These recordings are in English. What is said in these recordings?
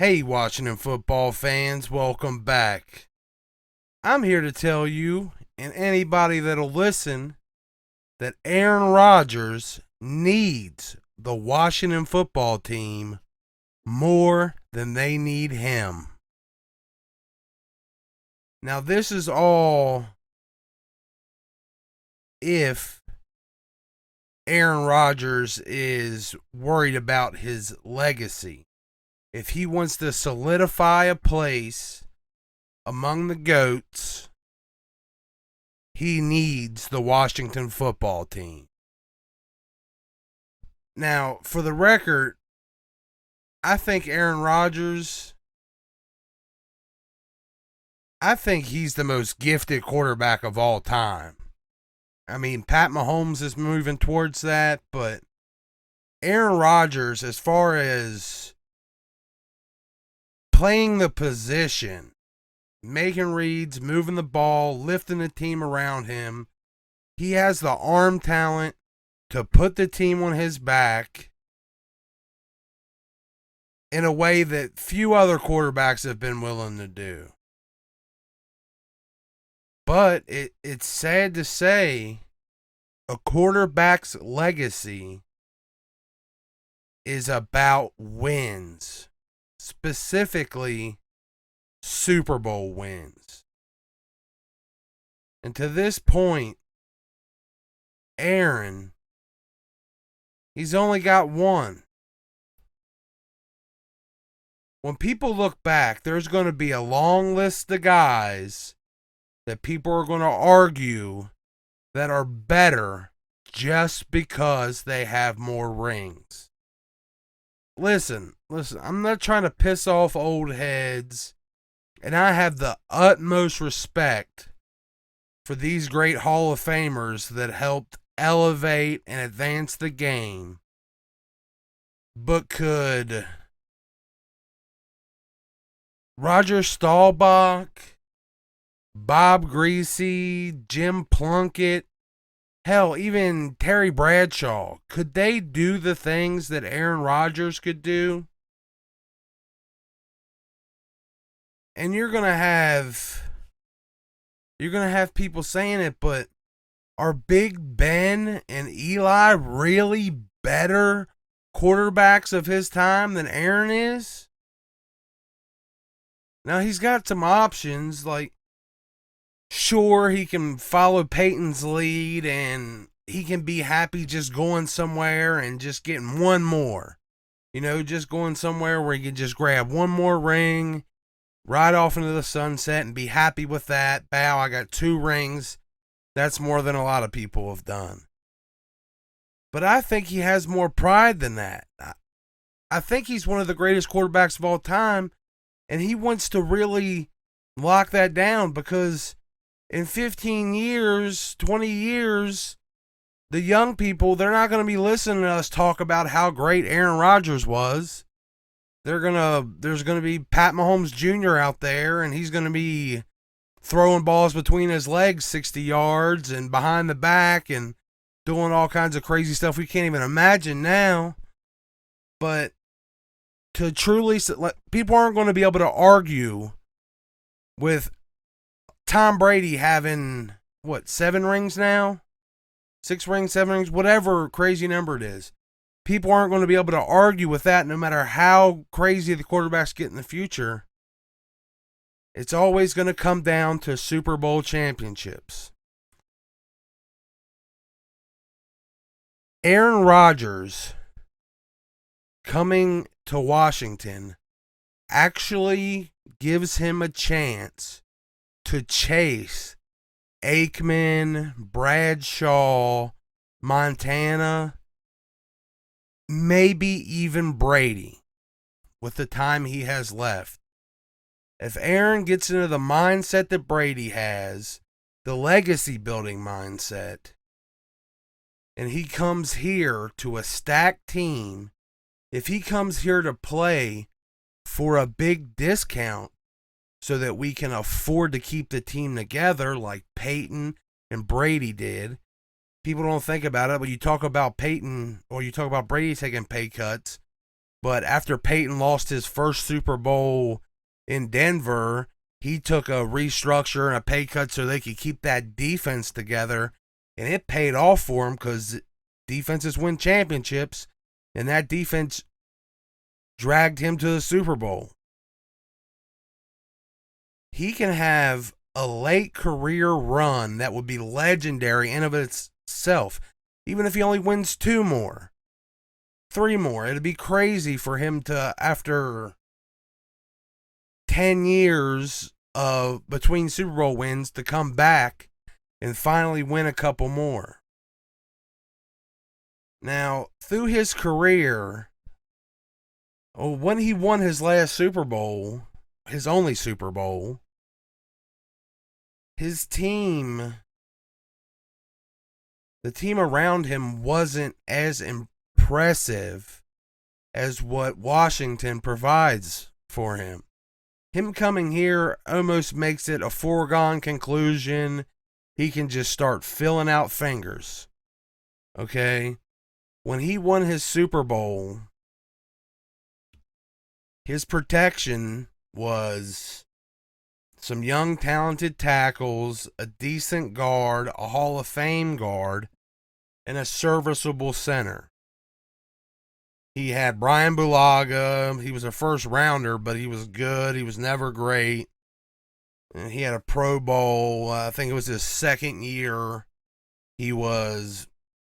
Hey, Washington football fans, welcome back. I'm here to tell you, and anybody that'll listen, that Aaron Rodgers needs the Washington football team more than they need him. Now, this is all if Aaron Rodgers is worried about his legacy. If he wants to solidify a place among the GOATs, he needs the Washington football team. Now, for the record, I think Aaron Rodgers, I think he's the most gifted quarterback of all time. I mean, Pat Mahomes is moving towards that, but Aaron Rodgers, as far as playing the position, making reads, moving the ball, lifting the team around him, he has the arm talent to put the team on his back in a way that few other quarterbacks have been willing to do. But it's sad to say, a quarterback's legacy is about wins, specifically Super Bowl wins. And to this point, Aaron, he's only got one. When people look back, there's going to be a long list of guys that people are going to argue that are better just because they have more rings. Listen, I'm not trying to piss off old heads, and I have the utmost respect for these great Hall of Famers that helped elevate and advance the game. But could Roger Staubach, Bob Greasy, Jim Plunkett, hell, even Terry Bradshaw, could they do the things that Aaron Rodgers could do? And you're going to have people saying it, but are Big Ben and Eli really better quarterbacks of his time than Aaron is? Now, he's got some options, like, sure, he can follow Peyton's lead and he can be happy just going somewhere and just getting one more. You know, just going somewhere where he can just grab one more ring, ride off into the sunset and be happy with that. Bow, I got 2 rings. That's more than a lot of people have done. But I think he has more pride than that. I think he's one of the greatest quarterbacks of all time, and he wants to really lock that down because in 15 years, 20 years, the young people, they're not going to be listening to us talk about how great Aaron Rodgers was. There's going to be Pat Mahomes Jr. out there, and he's going to be throwing balls between his legs 60 yards and behind the back and doing all kinds of crazy stuff we can't even imagine now. But to truly, people aren't going to be able to argue with Tom Brady having, 7 rings now? 6 rings, 7 rings, whatever crazy number it is. People aren't going to be able to argue with that no matter how crazy the quarterbacks get in the future. It's always going to come down to Super Bowl championships. Aaron Rodgers coming to Washington actually gives him a chance to chase Aikman, Bradshaw, Montana, maybe even Brady with the time he has left. If Aaron gets into the mindset that Brady has, the legacy building mindset, and he comes here to a stacked team, if he comes here to play for a big discount so that we can afford to keep the team together like Peyton and Brady did, people don't think about it, but you talk about Peyton or you talk about Brady taking pay cuts. But after Peyton lost his first Super Bowl in Denver, he took a restructure and a pay cut so they could keep that defense together. And it paid off for him because defenses win championships. And that defense dragged him to the Super Bowl. He can have a late career run that would be legendary in of itself, even if he only wins 2 more, 3 more. It'd be crazy for him to, after 10 years of between Super Bowl wins, to come back and finally win a couple more. Now, through his career, when he won his last Super Bowl, his only Super Bowl, his team, the team around him wasn't as impressive as what Washington provides for him. Him coming here almost makes it a foregone conclusion. He can just start filling out fingers. Okay? When he won his Super Bowl, his protection was some young, talented tackles, a decent guard, a Hall of Fame guard, and a serviceable center. He had Brian Bulaga. He was a first rounder, but he was good. He was never great. And he had a Pro Bowl. I think it was his second year. He was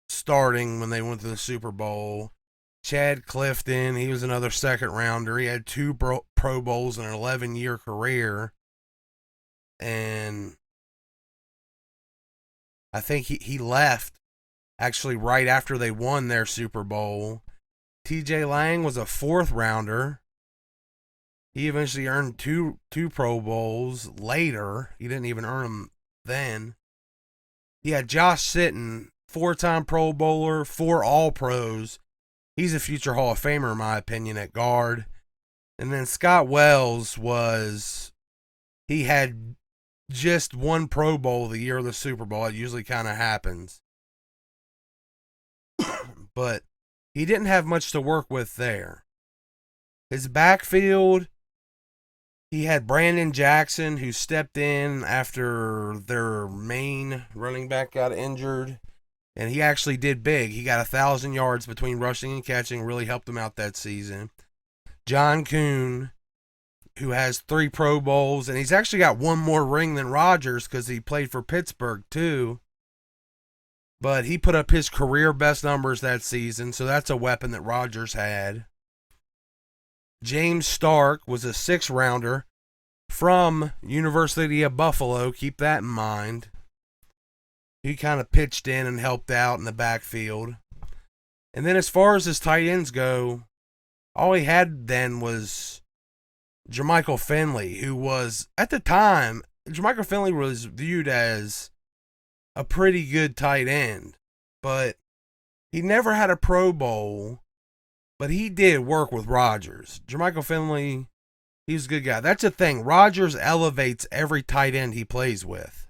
starting when they went to the Super Bowl. Chad Clifton, he was another second rounder. He had 2 Pro Bowls in an 11-year career. And I think he left actually right after they won their Super Bowl. TJ Lang was a 4th rounder. He eventually earned two Pro Bowls later. He didn't even earn them then. He had Josh Sitton, 4-time Pro Bowler, 4 All-Pros. He's a future Hall of Famer, in my opinion, at guard. And then Scott Wells he had just 1 Pro Bowl the year of the Super Bowl. It usually kind of happens. But he didn't have much to work with there. His backfield, he had Brandon Jackson, who stepped in after their main running back got injured. And he actually did big. He got 1,000 yards between rushing and catching. Really helped him out that season. John Kuhn, who has 3 Pro Bowls. And he's actually got 1 more ring than Rodgers because he played for Pittsburgh too. But he put up his career best numbers that season. So that's a weapon that Rodgers had. James Stark was a 6th rounder from University of Buffalo. Keep that in mind. He kind of pitched in and helped out in the backfield. And then as far as his tight ends go, all he had then was Jermichael Finley, who was, at the time, Jermichael Finley was viewed as a pretty good tight end. But he never had a Pro Bowl, but he did work with Rodgers. Jermichael Finley, he was a good guy. That's the thing. Rodgers elevates every tight end he plays with.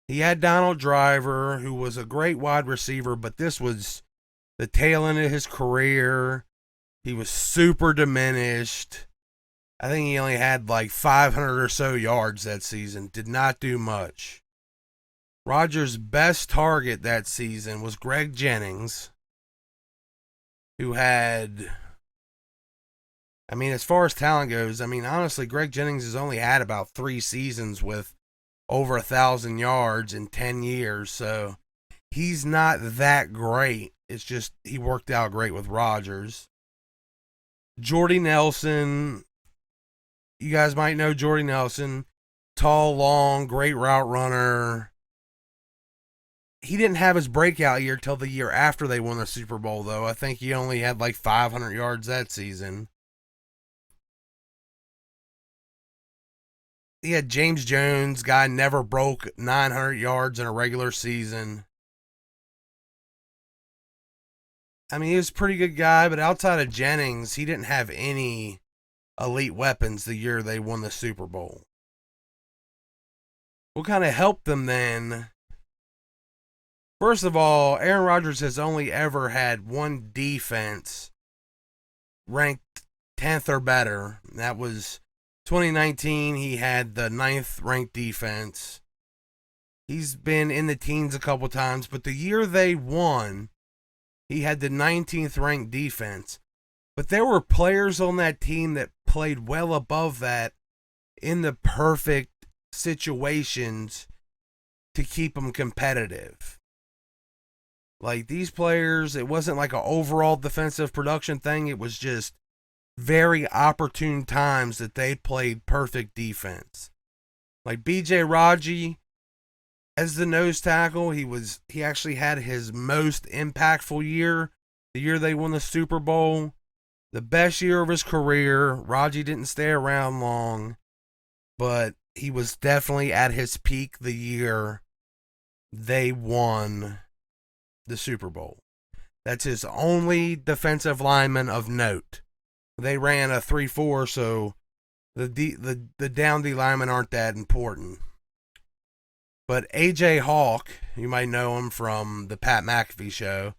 He had Donald Driver, who was a great wide receiver, but this was the tail end of his career. He was super diminished. I think he only had like 500 or so yards that season. Did not do much. Rodgers' best target that season was Greg Jennings, who had, as far as talent goes, honestly, Greg Jennings has only had about 3 seasons with over 1,000 yards in 10 years, so he's not that great. It's just he worked out great with Rodgers. Jordy Nelson, you guys might know Jordy Nelson, tall, long, great route runner. He didn't have his breakout year till the year after they won the Super Bowl, though. I think he only had like 500 yards that season. He had James Jones, guy never broke 900 yards in a regular season. He was a pretty good guy, but outside of Jennings, he didn't have any elite weapons the year they won the Super Bowl. What kind of helped them then First of all, Aaron Rodgers has only ever had one defense ranked 10th or better. That was 2019. He had the 9th ranked defense. He's been in the teens a couple times, but the year they won, he had the 19th ranked defense. But there were players on that team that played well above that in the perfect situations to keep them competitive. Like these players, it wasn't like an overall defensive production thing. It was just very opportune times that they played perfect defense. Like BJ Raji as the nose tackle, he actually had his most impactful year, the year they won the Super Bowl, the best year of his career. Raji didn't stay around long, but he was definitely at his peak the year they won the Super Bowl. That's his only defensive lineman of note. They ran a 3-4, so the down D linemen aren't that important. But A.J. Hawk, you might know him from the Pat McAfee show.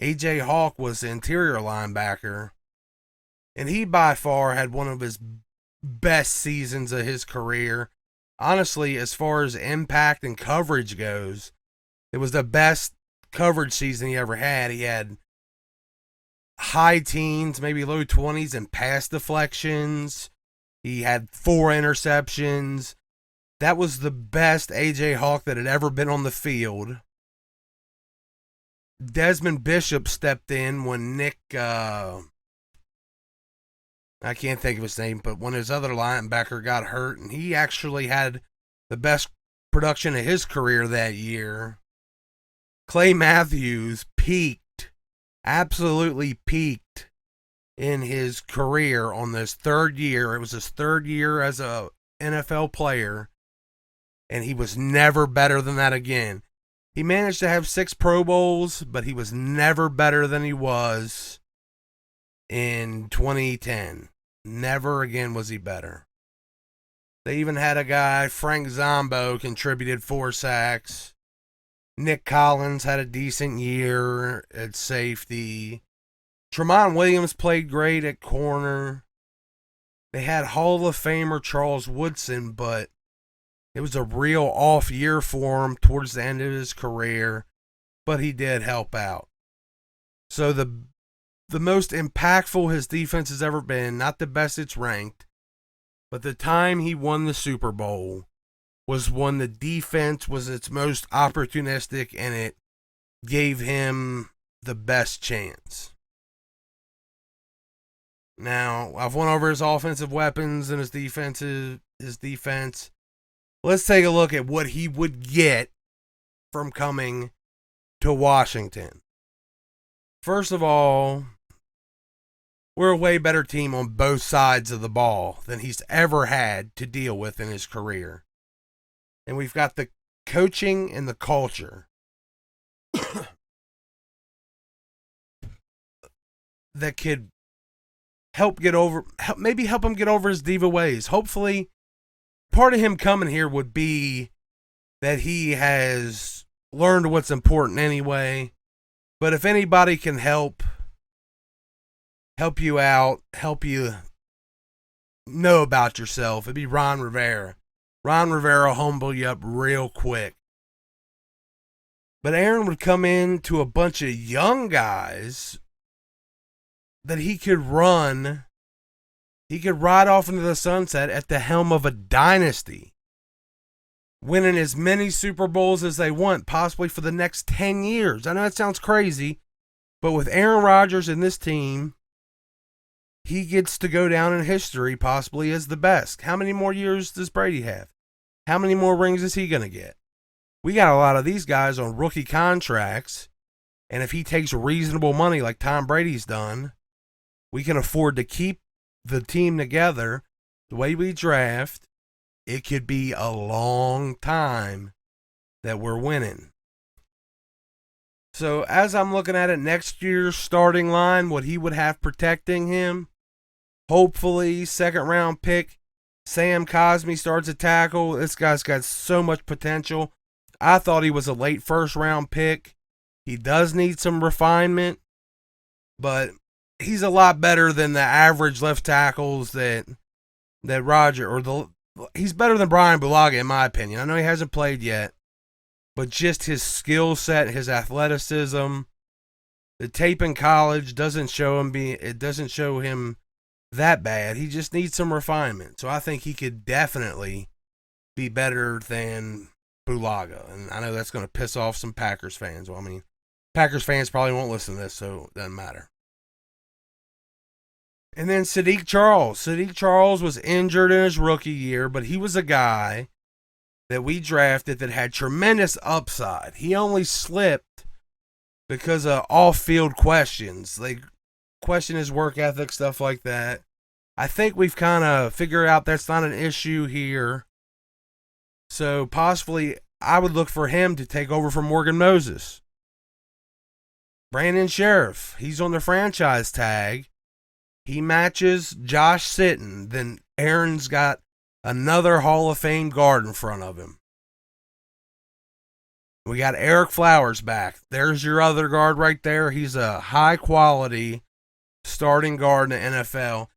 A.J. Hawk was the interior linebacker, and he by far had one of his best seasons of his career. Honestly, as far as impact and coverage goes, it was the best coverage season he ever had. He had high teens, maybe low 20s in pass deflections. He had 4 interceptions. That was the best A.J. Hawk that had ever been on the field. Desmond Bishop stepped in when Nick, I can't think of his name, but when his other linebacker got hurt, and he actually had the best production of his career that year. Clay Matthews peaked, absolutely peaked in his career on this third year. It was his third year as a NFL player, and he was never better than that again. He managed to have 6 Pro Bowls, but he was never better than he was in 2010. Never again was he better. They even had a guy, Frank Zombo, contributed 4 sacks. Nick Collins had a decent year at safety. Tramon Williams played great at corner. They had Hall of Famer Charles Woodson, but it was a real off year for him towards the end of his career, but he did help out. So the most impactful his defense has ever been, not the best it's ranked, but the time he won the Super Bowl was when the defense was its most opportunistic and it gave him the best chance. Now, I've went over his offensive weapons and his defense. Let's take a look at what he would get from coming to Washington. First of all, we're a way better team on both sides of the ball than he's ever had to deal with in his career. And we've got the coaching and the culture that could help him get over his diva ways. Hopefully, part of him coming here would be that he has learned what's important anyway. But if anybody can help you out, help you know about yourself, it'd be Ron Rivera. Ron Rivera will humble you up real quick. But Aaron would come in to a bunch of young guys that he could run. He could ride off into the sunset at the helm of a dynasty, winning as many Super Bowls as they want, possibly for the next 10 years. I know that sounds crazy, but with Aaron Rodgers and this team, he gets to go down in history possibly as the best. How many more years does Brady have? How many more rings is he going to get? We got a lot of these guys on rookie contracts, and if he takes reasonable money like Tom Brady's done, we can afford to keep the team together the way we draft. It could be a long time that we're winning. So as I'm looking at it, next year's starting line, what he would have protecting him, hopefully second round pick Sam Cosmi starts a tackle. This guy's got so much potential. I thought he was a late first round pick. He does need some refinement, but he's a lot better than the average left tackles that he's better than Brian Bulaga in my opinion. I know he hasn't played yet, but just his skill set, his athleticism, the tape in college doesn't show him that bad. He just needs some refinement. So I think he could definitely be better than Bulaga. And I know that's going to piss off some Packers fans. Well, I mean, Packers fans probably won't listen to this, so it doesn't matter. And then Sadiq Charles. Sadiq Charles was injured in his rookie year, but he was a guy that we drafted that had tremendous upside. He only slipped because of off-field questions. They question his work ethic, stuff like that. I think we've kind of figured out that's not an issue here. So possibly I would look for him to take over from Morgan Moses. Brandon Sheriff, he's on the franchise tag. He matches Josh Sitton. Then Aaron's got another Hall of Fame guard in front of him. We got Eric Flowers back. There's your other guard right there. He's a high-quality starting guard in the NFL,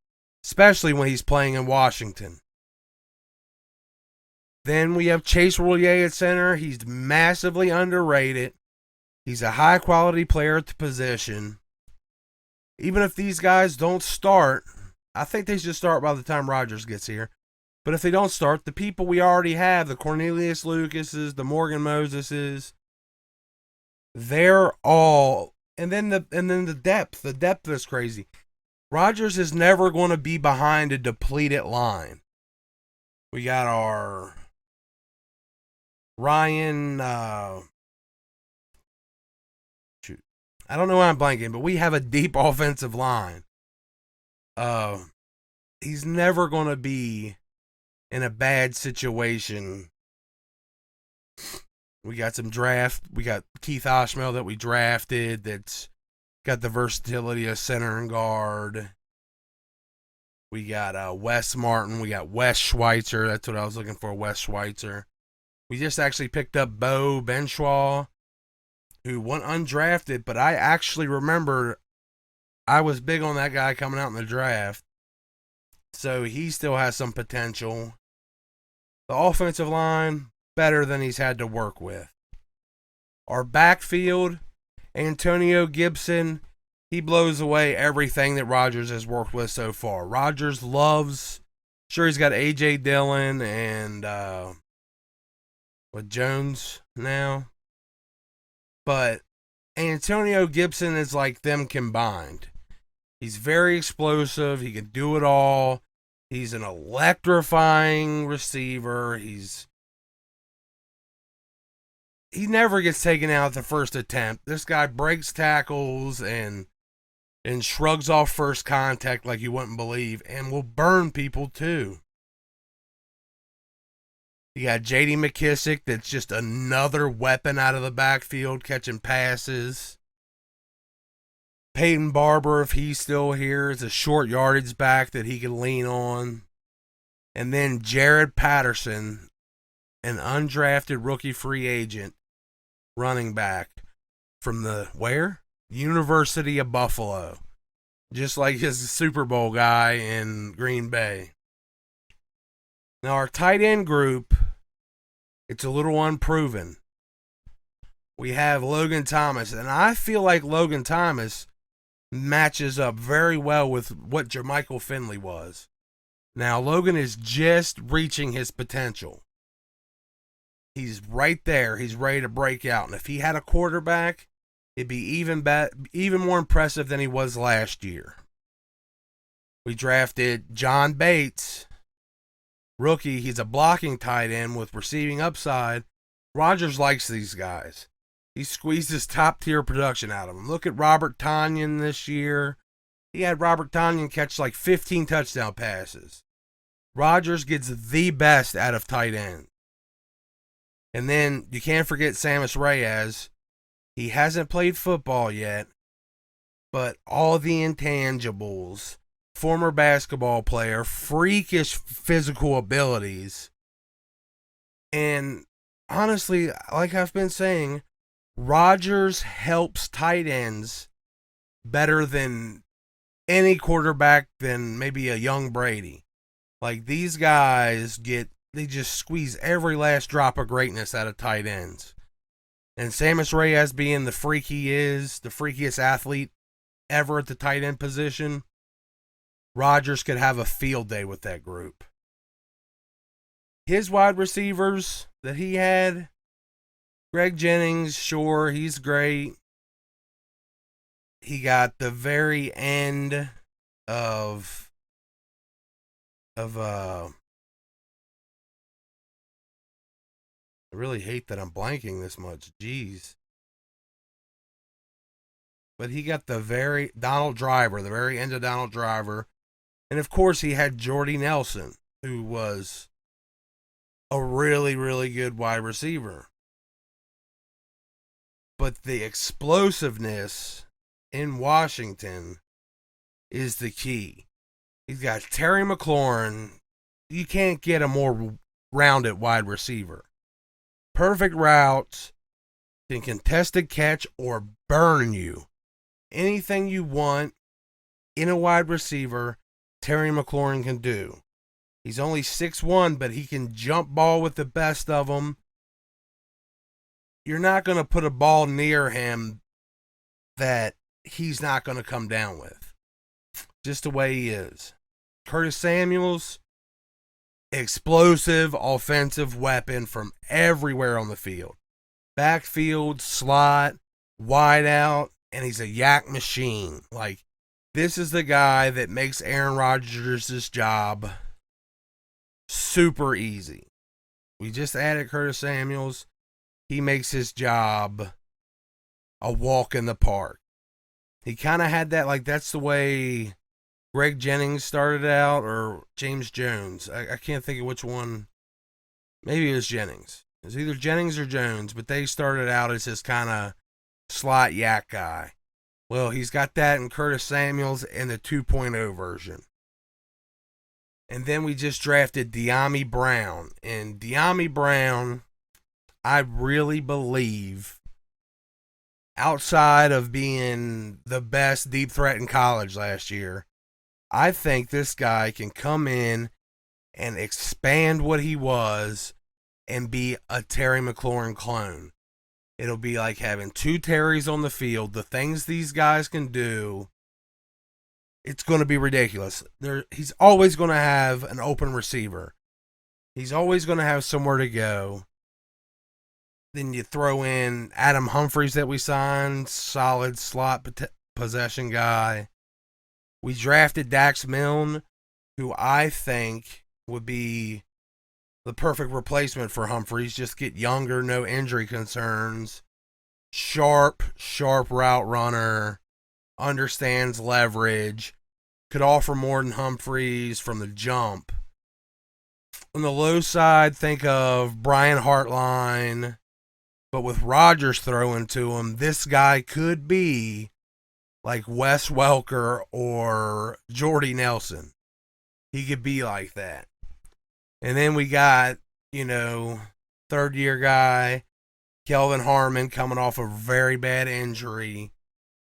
especially when he's playing in Washington. Then we have Chase Roullier at center. He's massively underrated. He's a high-quality player at the position. Even if these guys don't start, I think they should start by the time Rodgers gets here. But if they don't start, the people we already have, the Cornelius Lucases, the Morgan Moseses, they're all. And then the depth. The depth is crazy. Rodgers is never going to be behind a depleted line. We got our Ryan. I don't know why I'm blanking, but we have a deep offensive line. He's never going to be in a bad situation. We got we got Keith Oshmel that we drafted that's got the versatility of center and guard. We got Wes Martin. We got Wes Schweitzer. That's what I was looking for, Wes Schweitzer. We just actually picked up Bo Benshaw, who went undrafted, but I actually remember I was big on that guy coming out in the draft. So he still has some potential. The offensive line, better than he's had to work with. Our backfield, Antonio Gibson, he blows away everything that Rodgers has worked with so far. Rodgers loves, sure he's got A.J. Dillon and with Jones now. But Antonio Gibson is like them combined. He's very explosive. He can do it all. He's an electrifying receiver. He never gets taken out at the first attempt. This guy breaks tackles and shrugs off first contact like you wouldn't believe, and will burn people too. You got J.D. McKissick, that's just another weapon out of the backfield, catching passes. Peyton Barber, if he's still here, is a short yardage back that he can lean on. And then Jared Patterson, an undrafted rookie free agent running back from the where? University of Buffalo. Just like his Super Bowl guy in Green Bay. Now our tight end group, it's a little unproven. We have Logan Thomas, and I feel like Logan Thomas matches up very well with what Jermichael Finley was. Now Logan is just reaching his potential. He's right there. He's ready to break out. And if he had a quarterback, it'd be even more impressive than he was last year. We drafted John Bates, rookie. He's a blocking tight end with receiving upside. Rodgers likes these guys. He squeezes top-tier production out of them. Look at Robert Tonyan this year. He had Robert Tonyan catch like 15 touchdown passes. Rodgers gets the best out of tight end. And then you can't forget Sammis Reyes. He hasn't played football yet, but all the intangibles, former basketball player, freakish physical abilities, and honestly, like I've been saying, Rodgers helps tight ends better than any quarterback than maybe a young Brady. Like these guys they just squeeze every last drop of greatness out of tight ends. And Sammis Reyes being the freak he is, the freakiest athlete ever at the tight end position, Rodgers could have a field day with that group. His wide receivers that he had, Greg Jennings, sure, he's great. He got the very end of I really hate that I'm blanking this much. Jeez. But he got the very Donald Driver, the very end of Donald Driver. And of course he had Jordy Nelson, who was a really, really good wide receiver. But the explosiveness in Washington is the key. He's got Terry McLaurin. You can't get a more rounded wide receiver. Perfect routes, can contested catch or burn you. Anything you want in a wide receiver, Terry McLaurin can do. He's only 6'1", but he can jump ball with the best of them. You're not going to put a ball near him that he's not going to come down with. Just the way he is. Curtis Samuels, explosive offensive weapon from everywhere on the field. Backfield, slot, wide out, and he's a yak machine. Like, this is the guy that makes Aaron Rodgers' job super easy. We just added Curtis Samuels. He makes his job a walk in the park. He kind of had that, like, that's the way Greg Jennings started out, or James Jones. I can't think of which one. Maybe it was Jennings. It was either Jennings or Jones, but they started out as this kind of slot yak guy. Well, he's got that in Curtis Samuels in the 2.0 version. And then we just drafted Dyami Brown. And Dyami Brown, I really believe, outside of being the best deep threat in college last year, I think this guy can come in and expand what he was and be a Terry McLaurin clone. It'll be like having two Terrys on the field. The things these guys can do, it's going to be ridiculous. He's always going to have an open receiver. He's always going to have somewhere to go. Then you throw in Adam Humphries that we signed, solid slot possession guy. We drafted Dax Milne, who I think would be the perfect replacement for Humphries. Just get younger, no injury concerns. Sharp route runner. Understands leverage. Could offer more than Humphries from the jump. On the low side, think of Brian Hartline. But with Rodgers throwing to him, this guy could be like Wes Welker or Jordy Nelson. He could be like that. And then we got, third-year guy, Kelvin Harmon, coming off a very bad injury.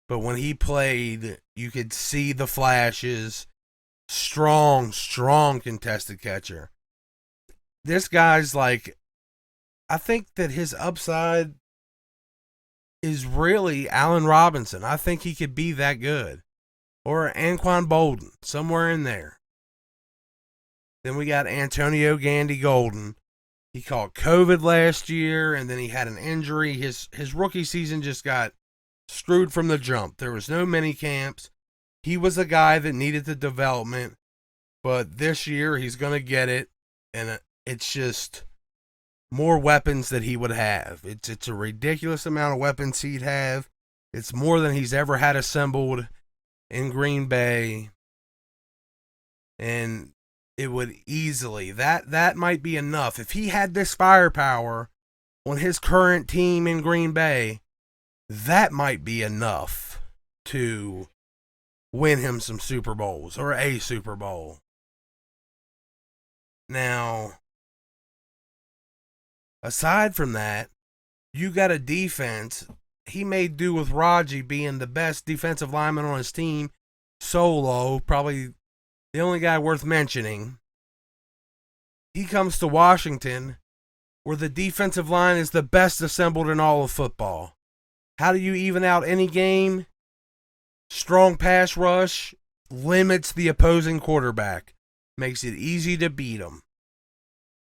But when he played, you could see the flashes. Strong contested catcher. This guy's like, I think that his upside is really Allen Robinson. I think he could be that good. Or Anquan Bolden, somewhere in there. Then we got Antonio Gandy Golden. He caught COVID last year, and then he had an injury. His rookie season just got screwed from the jump. There was no mini camps. He was a guy that needed the development, but this year he's going to get it, and it's just more weapons that he would have. It's a ridiculous amount of weapons he'd have. It's more than he's ever had assembled in Green Bay, and it would easily, that might be enough. If he had this firepower on his current team in Green Bay, that might be enough to win him some Super Bowls or a Super Bowl. Now, Aside from that, you got a defense. He made do with Raji being the best defensive lineman on his team, solo, probably the only guy worth mentioning. He comes to Washington, where the defensive line is the best assembled in all of football. How do you even out any game? Strong pass rush limits the opposing quarterback, makes it easy to beat him.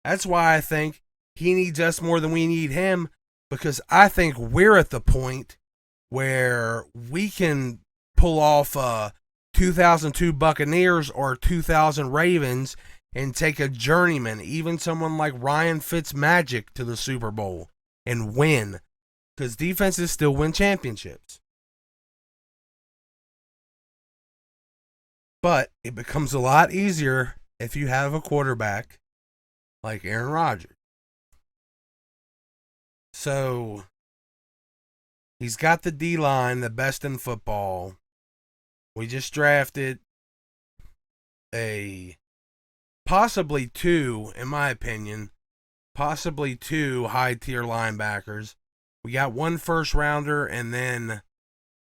That's why I think he needs us more than we need him, because I think we're at the point where we can pull off 2002 Buccaneers or 2000 Ravens and take a journeyman, even someone like Ryan Fitzmagic, to the Super Bowl and win, because defenses still win championships. But it becomes a lot easier if you have a quarterback like Aaron Rodgers. So he's got the D-line, the best in football. We just drafted possibly two, in my opinion, possibly two high-tier linebackers. We got one first-rounder and then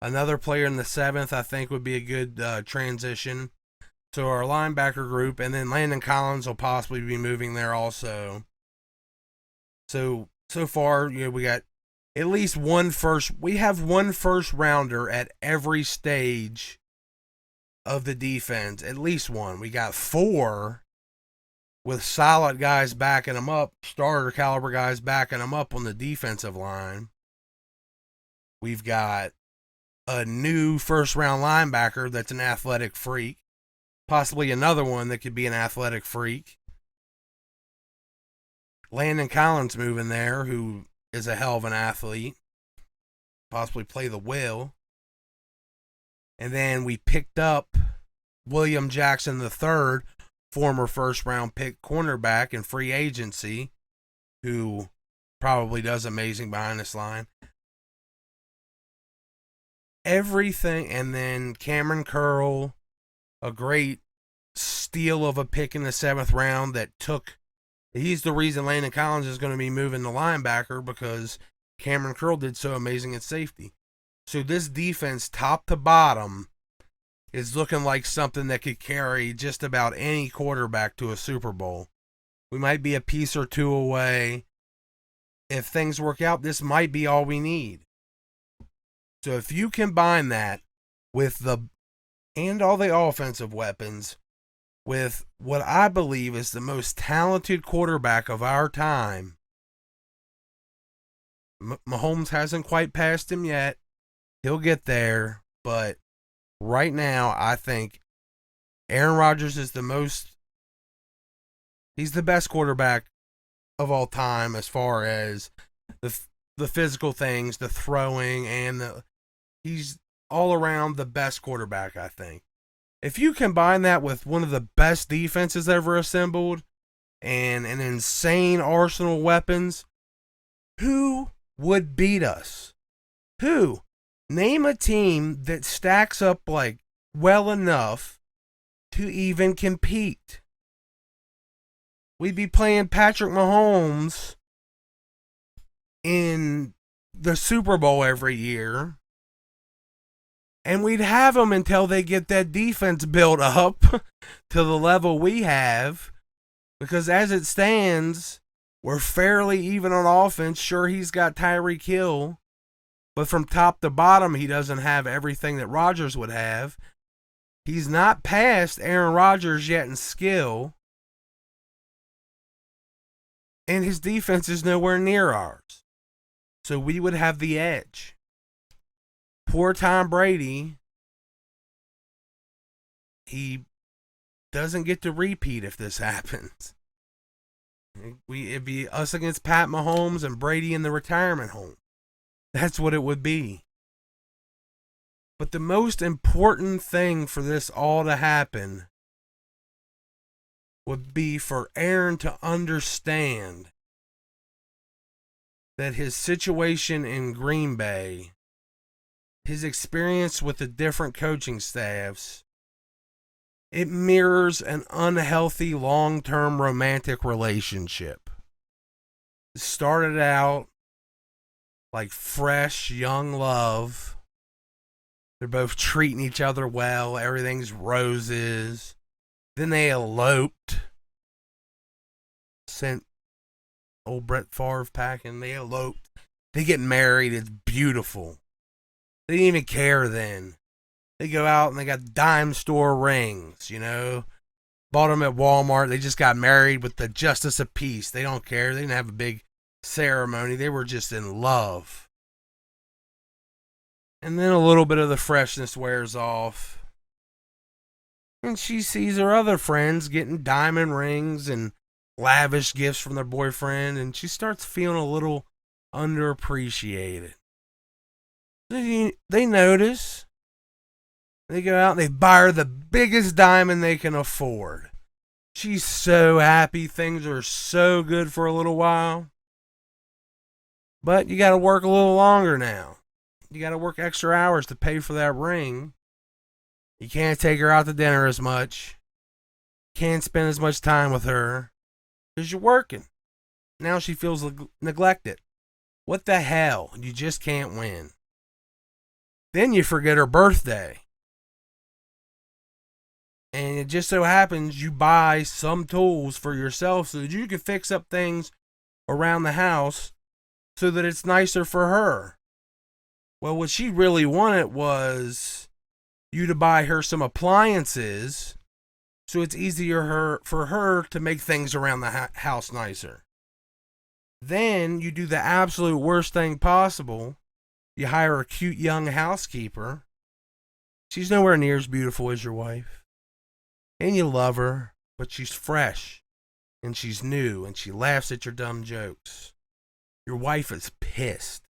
another player in the 7th, I think, would be a good transition to our linebacker group. And then Landon Collins will possibly be moving there also. So far, we got at least we have one first-rounder at every stage of the defense. At least one. We got 4 with solid guys backing them up, starter caliber guys backing them up on the defensive line. We've got a new first-round linebacker that's an athletic freak. Possibly another one that could be an athletic freak. Landon Collins moving there, who is a hell of an athlete. Possibly play the will. And then we picked up William Jackson III, former first-round pick cornerback in free agency, who probably does amazing behind this line. Everything, and then Cameron Curl, a great steal of a pick in the 7th round he's the reason Landon Collins is going to be moving to linebacker, because Cameron Curl did so amazing at safety. So this defense, top to bottom, is looking like something that could carry just about any quarterback to a Super Bowl. We might be a piece or two away. If things work out, this might be all we need. So if you combine that with all the offensive weapons with what I believe is the most talented quarterback of our time, Mahomes hasn't quite passed him yet. He'll get there, but right now I think Aaron Rodgers is he's the best quarterback of all time as far as the physical things, the throwing, and he's all around the best quarterback, I think. If you combine that with one of the best defenses ever assembled and an insane arsenal of weapons, who would beat us? Who? Name a team that stacks up well enough to even compete. We'd be playing Patrick Mahomes in the Super Bowl every year. And we'd have them until they get that defense built up to the level we have. Because as it stands, we're fairly even on offense. Sure, he's got Tyreek Hill. But from top to bottom, he doesn't have everything that Rodgers would have. He's not past Aaron Rodgers yet in skill. And his defense is nowhere near ours. So we would have the edge. Poor Tom Brady, he doesn't get to repeat if this happens. It'd be us against Pat Mahomes and Brady in the retirement home. That's what it would be. But the most important thing for this all to happen would be for Aaron to understand that his situation in Green Bay, his experience with the different coaching staffs, it mirrors an unhealthy long-term romantic relationship. Started out like fresh, young love. They're both treating each other well. Everything's roses. Then they eloped. Sent old Brett Favre packing. They eloped. They get married. It's beautiful. They didn't even care then. They go out and they got dime store rings, you know. Bought them at Walmart. They just got married with the justice of peace. They don't care. They didn't have a big ceremony. They were just in love. And then a little bit of the freshness wears off. And she sees her other friends getting diamond rings and lavish gifts from their boyfriend. And she starts feeling a little underappreciated. They notice. They go out and they buy her the biggest diamond they can afford. She's so happy. Things are so good for a little while. But you got to work a little longer now. You got to work extra hours to pay for that ring. You can't take her out to dinner as much. Can't spend as much time with her because you're working. Now she feels neglected. What the hell? You just can't win. Then you forget her birthday. And it just so happens you buy some tools for yourself so that you can fix up things around the house so that it's nicer for her. Well, what she really wanted was you to buy her some appliances so it's easier for her to make things around the house nicer. Then you do the absolute worst thing possible. You hire a cute young housekeeper. She's nowhere near as beautiful as your wife. And you love her, but she's fresh, and she's new, and she laughs at your dumb jokes. Your wife is pissed.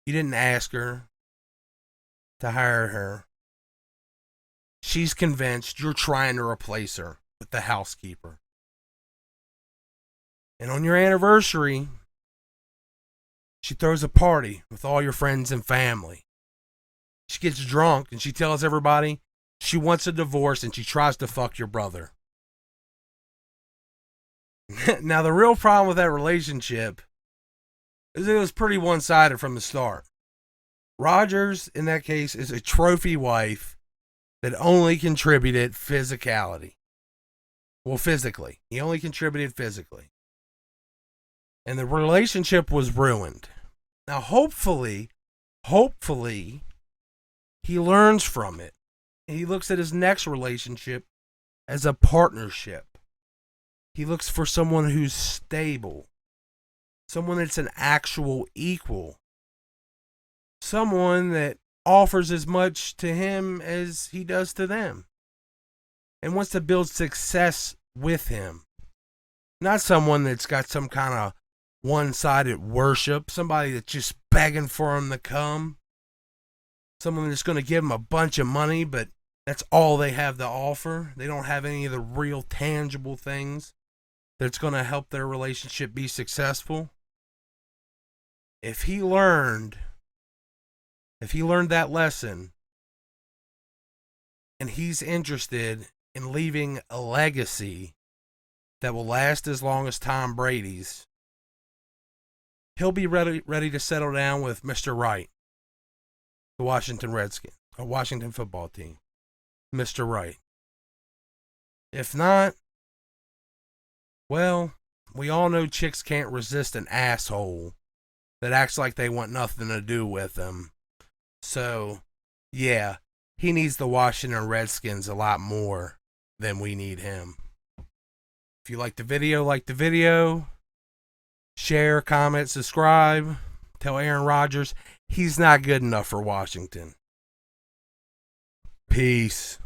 You didn't ask her to hire her. She's convinced you're trying to replace her with the housekeeper. And on your anniversary, she throws a party with all your friends and family. She gets drunk and she tells everybody she wants a divorce and she tries to fuck your brother. Now, the real problem with that relationship is it was pretty one-sided from the start. Rodgers, in that case, is a trophy wife that only contributed physicality. Well, physically. He only contributed physically. And the relationship was ruined. Now, hopefully, he learns from it. He looks at his next relationship as a partnership. He looks for someone who's stable. Someone that's an actual equal. Someone that offers as much to him as he does to them. And wants to build success with him. Not someone that's got some kind of one-sided worship. Somebody that's just begging for him to come. Someone that's going to give them a bunch of money, but that's all they have to offer. They don't have any of the real tangible things that's going to help their relationship be successful. If he learned that lesson, and he's interested in leaving a legacy that will last as long as Tom Brady's, he'll be ready to settle down with Mr. Wright. The Washington Redskins, a Washington football team. Mr. Wright. If not, well, we all know chicks can't resist an asshole that acts like they want nothing to do with them. So, yeah, he needs the Washington Redskins a lot more than we need him. If you like the video, share, comment, subscribe. Tell Aaron Rodgers he's not good enough for Washington. Peace.